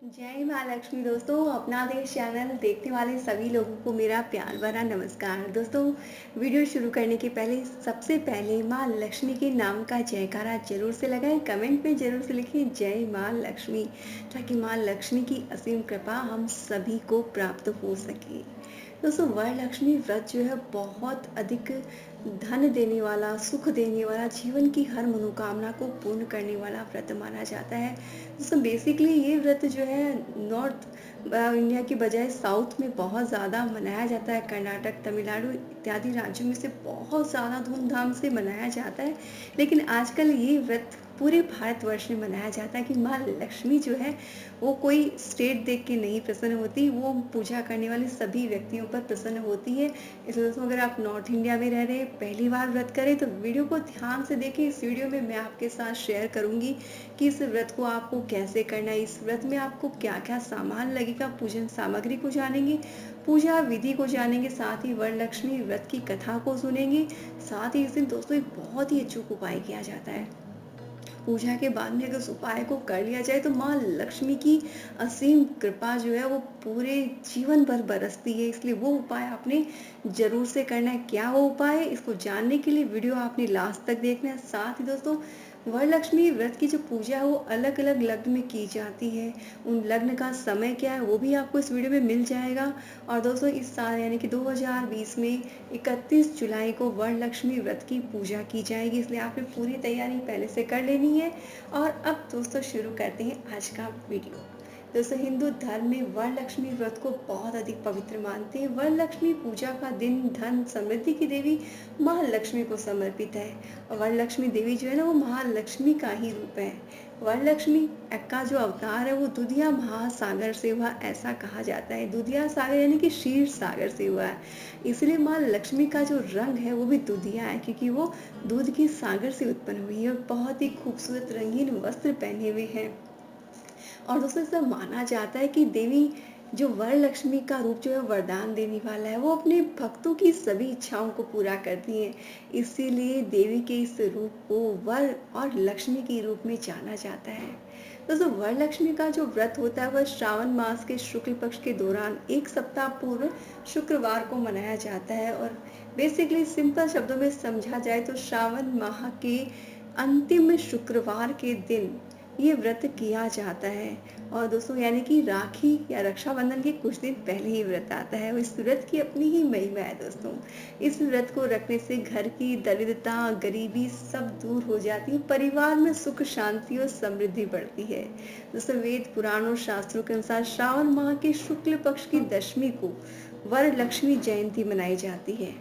जय माँ लक्ष्मी दोस्तों, अपना देश चैनल देखने वाले सभी लोगों को मेरा प्यार भरा नमस्कार। दोस्तों, वीडियो शुरू करने के पहले सबसे पहले माँ लक्ष्मी के नाम का जयकारा जरूर से लगाएं। कमेंट में जरूर से लिखें जय माँ लक्ष्मी, ताकि माँ लक्ष्मी की असीम कृपा हम सभी को प्राप्त हो सके। दोस्तों, वरलक्ष्मी व्रत जो है बहुत अधिक धन देने वाला, सुख देने वाला, जीवन की हर मनोकामना को पूर्ण करने वाला व्रत माना जाता है। दोस्तों, बेसिकली ये व्रत जो है नॉर्थ इंडिया की बजाय साउथ में बहुत ज़्यादा मनाया जाता है। कर्नाटक, तमिलनाडु इत्यादि राज्यों में से बहुत ज़्यादा धूमधाम से मनाया जाता है। लेकिन आजकल ये व्रत पूरे भारतवर्ष में मनाया जाता है कि माँ लक्ष्मी जो है वो कोई स्टेट देख के नहीं प्रसन्न होती, वो पूजा करने वाले सभी व्यक्तियों पर प्रसन्न होती है। इसलिए दोस्तों, अगर आप नॉर्थ इंडिया में रह रहे हैं, पहली बार व्रत करें, तो वीडियो को ध्यान से देखें। इस वीडियो में मैं आपके साथ शेयर करूंगी कि इस व्रत को आपको कैसे करना है, इस व्रत में आपको क्या क्या सामान लगेगा, पूजन सामग्री को जानेंगे, पूजा विधि को जानेंगे, साथ ही वरलक्ष्मी व्रत की कथा को सुनेंगे। साथ ही इस दिन दोस्तों एक बहुत ही अचूक उपाय किया जाता है। पूजा के बाद में अगर उस उपाय को कर लिया जाए तो माँ लक्ष्मी की असीम कृपा जो है वो पूरे जीवन भर बरसती है। इसलिए वो उपाय आपने जरूर से करना है। क्या वो उपाय है, इसको जानने के लिए वीडियो आपने लास्ट तक देखना है। साथ ही दोस्तों, वरलक्ष्मी व्रत की जो पूजा है वो अलग अलग लग्न में की जाती है। उन लग्न का समय क्या है वो भी आपको इस वीडियो में मिल जाएगा। और दोस्तों, इस साल यानी कि 2020 में 31 जुलाई को वरलक्ष्मी व्रत की पूजा की जाएगी। इसलिए आपने पूरी तैयारी पहले से कर लेनी है। और अब दोस्तों शुरू करते हैं आज का वीडियो। दोस्तों, हिंदू धर्म में वरलक्ष्मी व्रत को बहुत अधिक पवित्र मानते हैं। वरलक्ष्मी पूजा का दिन धन समृद्धि की देवी महालक्ष्मी को समर्पित है। और वरलक्ष्मी देवी जो है ना वो महालक्ष्मी का ही रूप है। वरलक्ष्मी का जो अवतार है वो दुधिया महासागर से हुआ, ऐसा कहा जाता है। दुधिया सागर यानी कि क्षीर सागर से हुआ है। इसलिए माँ लक्ष्मी का जो रंग है वो भी दुधिया है, क्योंकि वो दूध की सागर से उत्पन्न हुई है और बहुत ही खूबसूरत रंगीन वस्त्र पहने हुए हैं। और दोस्तों, ऐसा माना जाता है कि देवी जो वरलक्ष्मी का रूप जो है वरदान देने वाला है, वो अपने भक्तों की सभी इच्छाओं को पूरा करती हैं। इसीलिए देवी के इस रूप को वर और लक्ष्मी के रूप में जाना जाता है। दोस्तों, वरलक्ष्मी का जो व्रत होता है वह श्रावण मास के शुक्ल पक्ष के दौरान एक सप्ताह पूर्व शुक्रवार को मनाया जाता है। और बेसिकली सिंपल शब्दों में समझा जाए तो श्रावण माह के अंतिम शुक्रवार के दिन ये व्रत किया जाता है। और दोस्तों, यानी कि राखी या रक्षाबंधन के कुछ दिन पहले ही व्रत आता है। इस व्रत की अपनी ही महिमा है दोस्तों। इस व्रत को रखने से घर की दरिद्रता, गरीबी सब दूर हो जाती है, परिवार में सुख, शांति और समृद्धि बढ़ती है। दोस्तों, वेद पुराण और शास्त्रों के अनुसार श्रावण माह के शुक्ल पक्ष की दशमी को वरलक्ष्मी जयंती मनाई जाती है।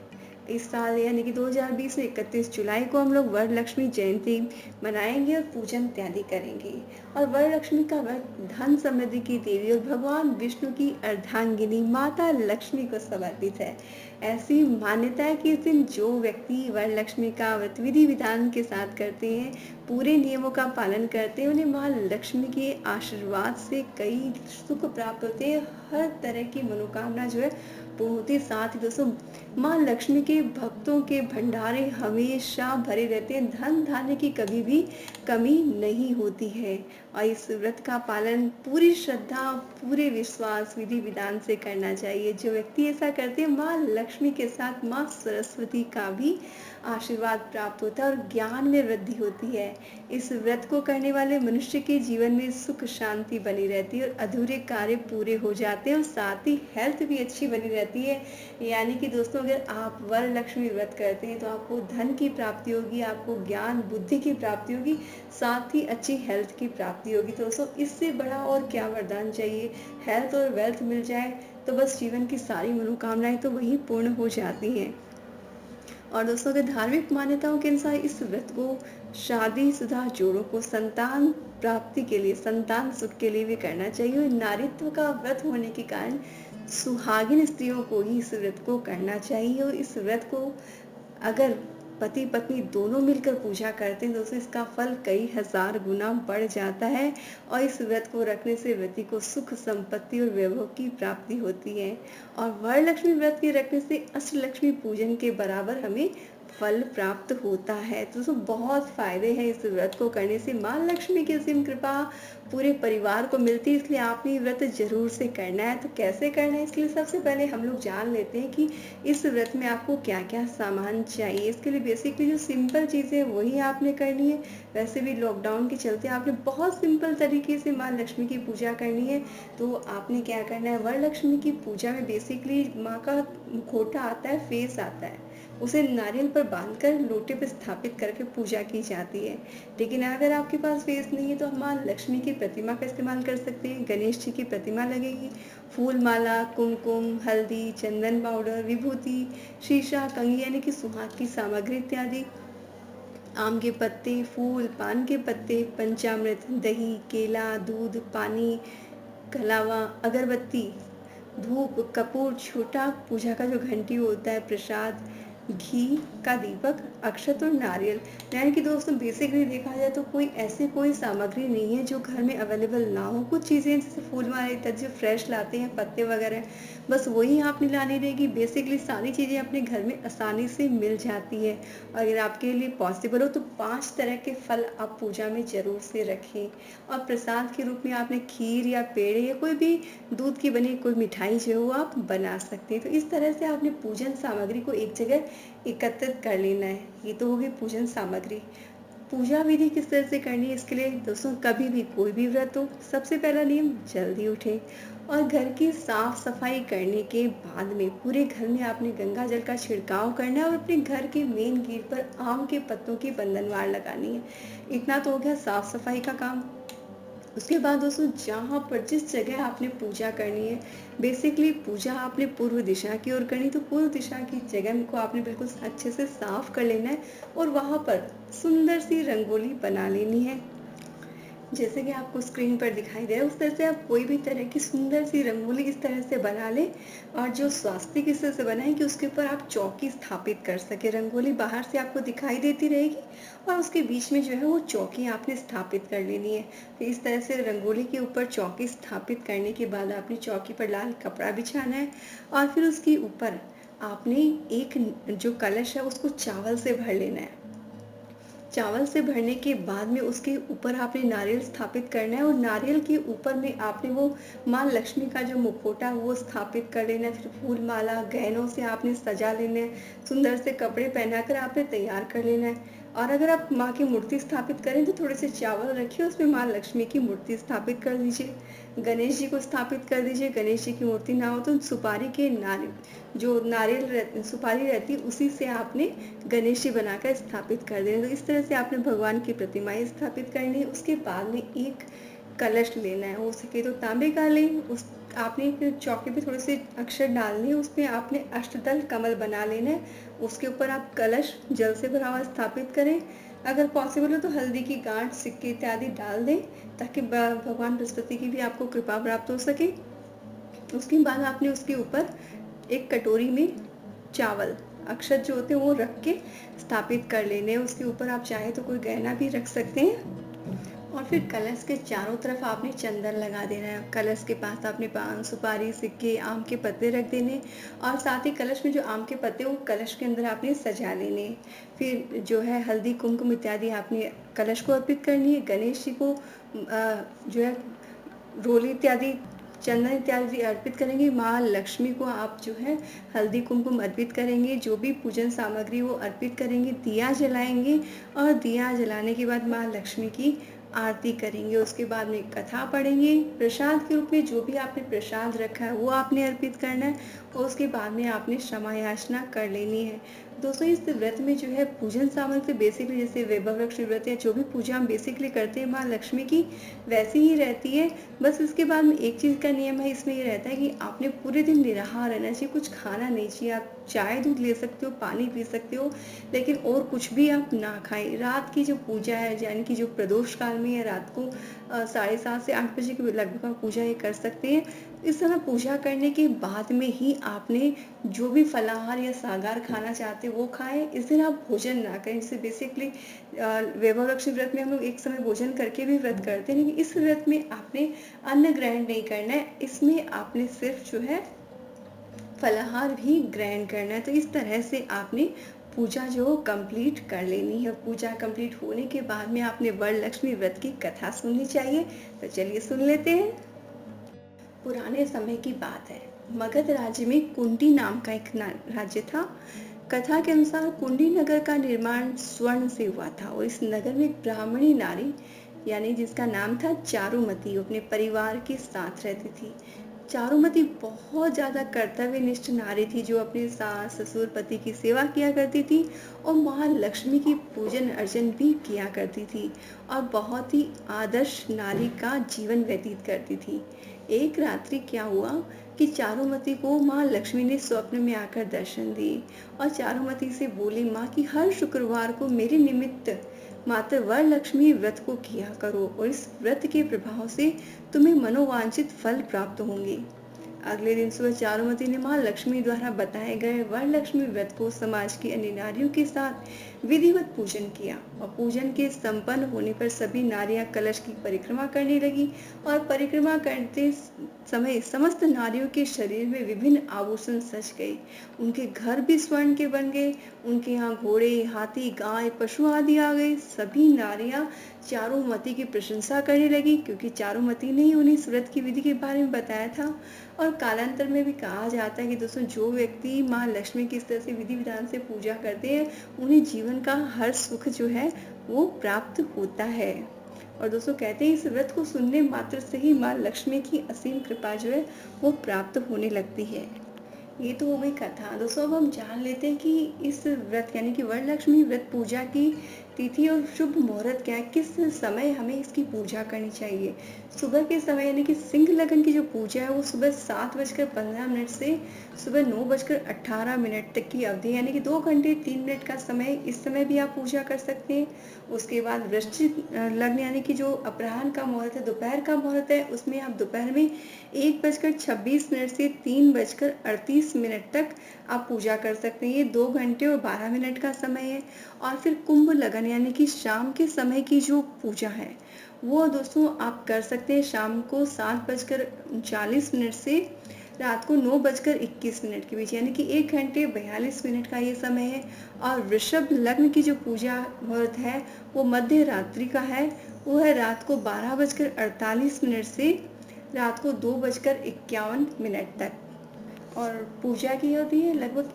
इस साल यानी कि 2020 में 31 जुलाई को हम लोग वरलक्ष्मी जयंती मनाएंगे और पूजन इत्यादि करेंगे। और वरलक्ष्मी का व्रत धन समृद्धि की देवी और भगवान विष्णु की अर्धांगिनी माता लक्ष्मी को समर्पित है। ऐसी मान्यता है कि इस दिन जो व्यक्ति वरलक्ष्मी का व्रत विधि विधान के साथ करते हैं, पूरे नियमों का पालन करते हैं, उन्हें माँ लक्ष्मी के आशीर्वाद से कई सुख प्राप्त होते हैं। हर तरह की मनोकामना जो है पूर्ण होती है। साथ ही दोस्तों, माँ लक्ष्मी के भक्तों के भंडारे हमेशा भरे रहते हैं, धन धान्य की कभी भी कमी नहीं होती है। और इस व्रत का पालन पूरी श्रद्धा, पूरे विश्वास, विधि विधान से करना चाहिए। जो व्यक्ति ऐसा करते हैं, माँ लक्ष्मी के साथ माँ सरस्वती का भी आशीर्वाद प्राप्त होता है और ज्ञान में वृद्धि होती है। इस व्रत को करने वाले मनुष्य के जीवन में सुख शांति बनी रहती है और अधूरे कार्य पूरे हो जाते हैं और साथ ही हेल्थ भी अच्छी बनी रहती है। यानी कि दोस्तों, अगर आप वरलक्ष्मी व्रत करते हैं तो आपको धन की प्राप्ति होगी, आपको ज्ञान बुद्धि की प्राप्ति होगी, साथ ही अच्छी हेल्थ की प्राप्ति होगी। तो दोस्तों, इससे बड़ा और क्या वरदान चाहिए। हेल्थ और वेल्थ मिल जाए तो बस जीवन की सारी मनोकामनाएं तो वही पूर्ण हो जाती हैं। और दोस्तों, अगर धार्मिक मान्यताओं के अनुसार इस व्रत को शादीशुदा जोड़ों को संतान प्राप्ति के लिए, संतान सुख के लिए भी करना चाहिए। और नारीत्व का व्रत होने के कारण सुहागिन स्त्रियों को ही इस व्रत को करना चाहिए। और इस व्रत को अगर पति पत्नी दोनों मिलकर पूजा करते हैं दोस्तों, इसका फल कई हजार गुना बढ़ जाता है। और इस व्रत को रखने से व्यक्ति को सुख, संपत्ति और वैभव की प्राप्ति होती है। और वरलक्ष्मी व्रत के रखने से अष्टलक्ष्मी पूजन के बराबर हमें फल प्राप्त होता है। तो दोस्तों बहुत फ़ायदे हैं इस व्रत को करने से, माँ लक्ष्मी की असीम कृपा पूरे परिवार को मिलती है, इसलिए आपने ये व्रत ज़रूर से करना है। तो कैसे करना है, इसके लिए सबसे पहले हम लोग जान लेते हैं कि इस व्रत में आपको क्या-क्या सामान चाहिए। इसके लिए बेसिकली जो सिंपल चीज़ें हैं वही आपने करनी है। वैसे भी लॉकडाउन के चलते आपने बहुत सिंपल तरीके से माँ लक्ष्मी की पूजा करनी है। तो आपने क्या करना है, वरलक्ष्मी की पूजा में बेसिकली माँ का मुखौटा आता है, फेस आता है, उसे नारियल पर बांधकर लोटे पर स्थापित करके पूजा की जाती है। लेकिन अगर आपके पास फेस नहीं है तो हम माँ लक्ष्मी की प्रतिमा का इस्तेमाल कर सकते हैं। गणेश जी की प्रतिमा लगेगी, फूल माला, कुमकुम, हल्दी, चंदन पाउडर, विभूति, शीशा, कंघी यानी कि सुहाग की सामग्री इत्यादि, आम के पत्ते, फूल, पान के पत्ते, पंचामृत, दही, केला, दूध, पानी, कलावा, अगरबत्ती, धूप, कपूर, छोटा पूजा का जो घंटी होता है, प्रसाद, घी का दीपक, अक्षत और नारियल। यानी कि दोस्तों बेसिकली देखा जाए तो कोई सामग्री नहीं है जो घर में अवेलेबल ना हो। कुछ चीज़ें जैसे फूल माला इत्यादि जो फ्रेश लाते हैं, पत्ते वगैरह, बस वही आपने लानी रहेगी। बेसिकली सारी चीज़ें अपने घर में आसानी से मिल जाती है। अगर आपके लिए पॉसिबल हो तो 5 तरह के फल आप पूजा में ज़रूर से रखें। और प्रसाद के रूप में आपने खीर या पेड़े या कोई भी दूध की बनी कोई मिठाई जो है वो आप बना सकते हैं। तो इस तरह से आपने पूजन सामग्री को एक जगह एकत्रित कर लेना है। ये तो होगी पूजन सामग्री। पूजा विधि किस तरह से करनी है, इसके लिए दोस्तों कभी भी कोई भी व्रत हो, सबसे पहला नियम जल्दी उठें और घर की साफ सफाई करने के बाद में पूरे घर में आपने गंगा जल का छिड़काव करना है और अपने घर के मेन गेट पर आम के पत्तों की बंधनवार लगानी है। इतना तो हो गया साफ सफाई का काम। उसके बाद दोस्तों जहाँ पर जिस जगह आपने पूजा करनी है, बेसिकली पूजा आपने पूर्व दिशा की ओर करनी, तो पूर्व दिशा की जगह को आपने बिल्कुल अच्छे से साफ कर लेना है और वहाँ पर सुंदर सी रंगोली बना लेनी है। जैसे कि आपको स्क्रीन पर दिखाई दे रहा है उस तरह से आप कोई भी तरह की सुंदर सी रंगोली इस तरह से बना लें और जो स्वास्तिक इस तरह से बनाएं कि उसके ऊपर आप चौकी स्थापित कर सके। रंगोली बाहर से आपको दिखाई देती रहेगी और उसके बीच में जो है वो चौकी आपने स्थापित कर लेनी है। तो इस तरह से रंगोली के ऊपर चौकी स्थापित करने के बाद आपने चौकी पर लाल कपड़ा बिछाना है और फिर उसके ऊपर आपने एक जो कलश है उसको चावल से भर लेना है। चावल से भरने के बाद में उसके ऊपर आपने नारियल स्थापित करना है और नारियल के ऊपर में आपने वो माँ लक्ष्मी का जो मुखौटा है वो स्थापित कर लेना है। फिर फूल माला गहनों से आपने सजा लेना है, सुंदर से कपड़े पहनाकर आपने तैयार कर लेना है। और अगर आप माँ की मूर्ति स्थापित करें तो थोड़े से चावल रखिए, उसमें माँ लक्ष्मी की मूर्ति स्थापित कर दीजिए। गणेश जी को स्थापित कर दीजिए। गणेश जी की मूर्ति ना हो तो सुपारी के जो नारियल सुपारी रहती है उसी से आपने गणेश जी बनाकर स्थापित कर देना। तो इस तरह से आपने भगवान की प्रतिमाएं स्थापित करनी है। उसके बाद में एक कलश लेना है, हो सके तो तांबे का लें। उस आपने एक चौकी पे थोड़े से अक्षर डालने हैं, उसमें आपने अष्टदल कमल बना लेना है। उसके ऊपर आप कलश जल से भरा हुआ स्थापित करें। अगर पॉसिबल हो तो हल्दी की गांठ, सिक्के इत्यादि डाल दें ताकि भगवान बृहस्पति की भी आपको कृपा प्राप्त हो सके। उसके बाद आपने उसके ऊपर एक कटोरी में चावल अक्षत जो होते हैं वो रख के स्थापित कर लेने हैं। उसके ऊपर आप चाहे तो कोई गहना भी रख सकते हैं और फिर कलश के चारों तरफ आपने चंदन लगा देना है। कलश के पास आपने पान, सुपारी, सिक्के, आम के पत्ते रख देने और साथ ही कलश में जो आम के पत्ते वो कलश के अंदर आपने सजा लेने। फिर जो है हल्दी, कुमकुम इत्यादि आपने कलश को अर्पित करनी है। गणेश जी को जो है रोली इत्यादि, चंदन इत्यादि अर्पित करेंगे। माँ लक्ष्मी को आप जो है हल्दी कुमकुम अर्पित करेंगे। जो भी पूजन सामग्री वो अर्पित करेंगे, दिया जलाएंगे और दिया जलाने के बाद माँ लक्ष्मी की आरती करेंगे। उसके बाद में कथा पढ़ेंगे। प्रसाद के रूप में जो भी आपने प्रसाद रखा है वो आपने अर्पित करना है और उसके बाद में आपने क्षमा याचना कर लेनी है। दोस्तों इस व्रत में जो है पूजन सामग्री बेसिकली जैसे वैभव लक्ष्मी व्रत या जो भी पूजा हम बेसिकली करते हैं माँ लक्ष्मी की वैसी ही रहती है। बस इसके बाद में एक चीज़ का नियम है, इसमें ये रहता है कि आपने पूरे दिन निराहार रहना चाहिए, कुछ खाना नहीं चाहिए। आप चाय दूध ले सकते हो, पानी पी सकते हो, लेकिन और कुछ भी आप ना खाएं। रात की जो पूजा है यानी कि जो प्रदोष काल में या रात को 7:30 से 8 बजे के लगभग आप पूजा ये कर सकते हैं। इस समय पूजा करने के बाद में ही आपने जो भी फलाहार या सागार खाना चाहते हैं वो खाएं। इस दिन आप भोजन ना करें। जैसे बेसिकली वैभव लक्ष्मी व्रत में हम लोग एक समय भोजन करके भी व्रत करते हैं, लेकिन इस व्रत में आपने अन्न ग्रहण नहीं करना है। इसमें आपने सिर्फ जो है फलाहार भी ग्रहण करना है। तो इस तरह से आपने पूजा जो कंप्लीट कर लेनी है। पूजा कंप्लीट होने के बाद में आपने वरलक्ष्मी व्रत की कथा सुननी चाहिए। तो चलिए सुन लेते हैं। पुराने समय की बात है। मगध राज्य में कुंडी नाम का एक राज्य था। कथा के अनुसार कुंडी नगर का निर्माण स्वर्ण से हुआ था और इस नगर में एक ब्राह्मणी नारी यानी जिसका नाम था चारुमती अपने परिवार के साथ रहती थी। चारुमती बहुत ज़्यादा कर्तव्यनिष्ठ नारी थी जो अपने सास ससुर पति की सेवा किया करती थी और माँ लक्ष्मी की पूजन अर्चन भी किया करती थी और बहुत ही आदर्श नारी का जीवन व्यतीत करती थी। एक रात्रि क्या हुआ कि चारुमती को माँ लक्ष्मी ने स्वप्न में आकर दर्शन दिए और चारुमती से बोली, माँ की हर शुक्रवार को मेरे निमित्त मात्र वरलक्ष्मी व्रत को किया करो और इस व्रत के प्रभाव से तुम्हें मनोवांछित फल प्राप्त होंगे। अगले दिन सुबह चारुमती ने माँ लक्ष्मी द्वारा बताए गए वरलक्ष्मी व्रत को समाज की अन्य नारियों के साथ विधिवत पूजन किया और पूजन के संपन्न होने पर सभी नारियां कलश की परिक्रमा करने लगी और परिक्रमा करते समय समस्त नारियों के शरीर में विभिन्न आभूषण सज गए। उनके घर भी स्वर्ण के बन गए। उनके यहाँ घोड़े हाथी गाय पशु आदि आ गए। सभी नारियां चारुमती की प्रशंसा करने लगी क्योंकि चारुमती ने ही उन्हें इस व्रत की विधि के बारे में बताया था। और कालांतर में भी कहा जाता है कि दोस्तों जो व्यक्ति माँ लक्ष्मी की इस तरह से विधि विधान से पूजा करते हैं उन्हें जीवन का हर सुख जो है वो प्राप्त होता है। और दोस्तों कहते हैं इस व्रत को सुनने मात्र से ही माँ लक्ष्मी की असीम कृपा जो है वो प्राप्त होने लगती है। ये तो हो गई कथा। दोस्तों अब हम जान लेते हैं कि इस व्रत यानी कि वरलक्ष्मी व्रत पूजा की तिथि और शुभ मुहूर्त क्या है, किस समय हमें इसकी पूजा करनी चाहिए। सुबह के समय यानी कि सिंह लगन की जो पूजा है वो सुबह 7:15 से सुबह 9:18 तक की अवधि यानी कि 2 घंटे 3 मिनट का समय, इस समय भी आप पूजा कर सकते हैं। उसके बाद वृश्चिक लग्न यानी कि जो अपराह्न का मुहूर्त है, दोपहर का मुहूर्त है, उसमें आप दोपहर में 1:26 से 3:38 तक आप पूजा कर सकते हैं। ये 2 घंटे और 12 मिनट का समय है। और फिर कुंभ लगन यानी कि शाम के समय की जो पूजा है वो दोस्तों आप कर सकते हैं शाम को 7:40 से रात को 9:21 के बीच यानी कि 1 घंटे 42 मिनट का ये समय है। और वृषभ लग्न की जो पूजा मुहूर्त है वो मध्य रात्रि का है। वो है रात को 12:48 से रात को 2:51 तक। और पूजा की होती है लगभग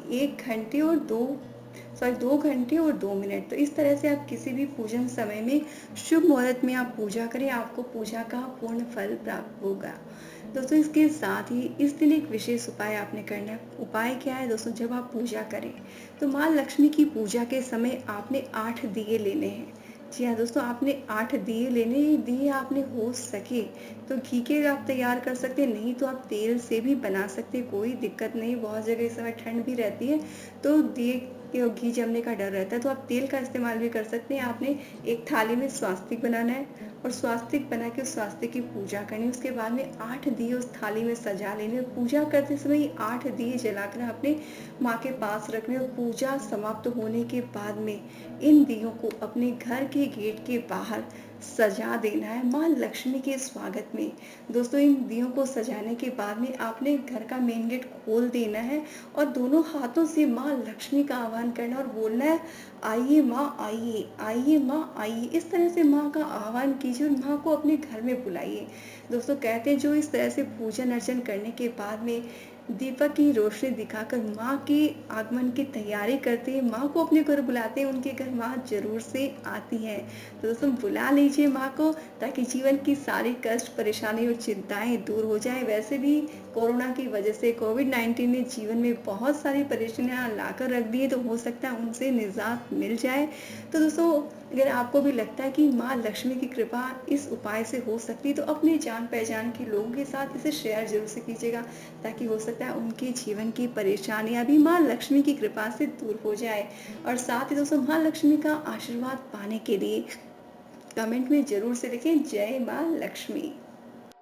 2 घंटे और 2 मिनट। तो इस तरह से आप किसी भी पूजन समय में शुभ मुहूर्त में आप पूजा करें, आपको पूजा का पूर्ण फल प्राप्त होगा। दोस्तों इसके साथ ही इस दिन एक विशेष उपाय आपने करना है। उपाय क्या है दोस्तों, जब आप पूजा करें तो माँ लक्ष्मी की पूजा के समय आपने 8 दिए लेने हैं। जी हाँ दोस्तों, आपने 8 दिए लेने। दिए आपने हो सके तो घी के आप तैयार कर सकते हैं, नहीं तो आप तेल से भी बना सकते हैं, कोई दिक्कत नहीं। बहुत जगह इस समय ठंड भी रहती है तो दिए घी जमने का डर रहता है तो आप तेल का इस्तेमाल भी कर सकते हैं। आपने एक थाली में स्वास्तिक बनाना है और स्वास्तिक बना के उस स्वास्तिक की पूजा करनी। उसके बाद में 8 दिए उस थाली में सजा लेने और पूजा करते समय 8 दिए जलाकर अपने माँ के पास रखने और पूजा समाप्त होने के बाद में इन दियों को अपने घर के गेट के बाहर सजा देना है माँ लक्ष्मी के स्वागत में। दोस्तों इन दियों को सजाने के बाद में आपने घर का मेन गेट खोल देना है और दोनों हाथों से माँ लक्ष्मी का आह्वान करना और बोलना है, आइए माँ आइए, आइए माँ आइए। इस तरह से माँ का आह्वान कीजिए और माँ को अपने घर में बुलाइए। दोस्तों कहते हैं जो इस तरह से पूजन अर्चन करने के बाद में दीपक की रोशनी दिखाकर माँ के आगमन की तैयारी करते हैं, माँ को अपने घर बुलाते हैं, उनके घर माँ जरूर से आती है। तो दोस्तों बुला लीजिए माँ को ताकि जीवन की सारी कष्ट परेशानी और चिंताएं दूर हो जाए। वैसे भी कोरोना की वजह से कोविड-19 ने जीवन में बहुत सारी परेशानियां लाकर रख दी है, तो हो सकता है उनसे निजात मिल जाए। तो दोस्तों अगर आपको भी लगता है कि माँ लक्ष्मी की कृपा इस उपाय से हो सकती है तो अपने जान पहचान के लोगों के साथ इसे शेयर जरूर से कीजिएगा ताकि हो सकता है उनके जीवन की परेशानियां भी माँ लक्ष्मी की कृपा से दूर हो जाए। और साथ ही दोस्तों माँ लक्ष्मी का आशीर्वाद पाने के लिए कमेंट में जरूर से लिखें, जय माँ लक्ष्मी।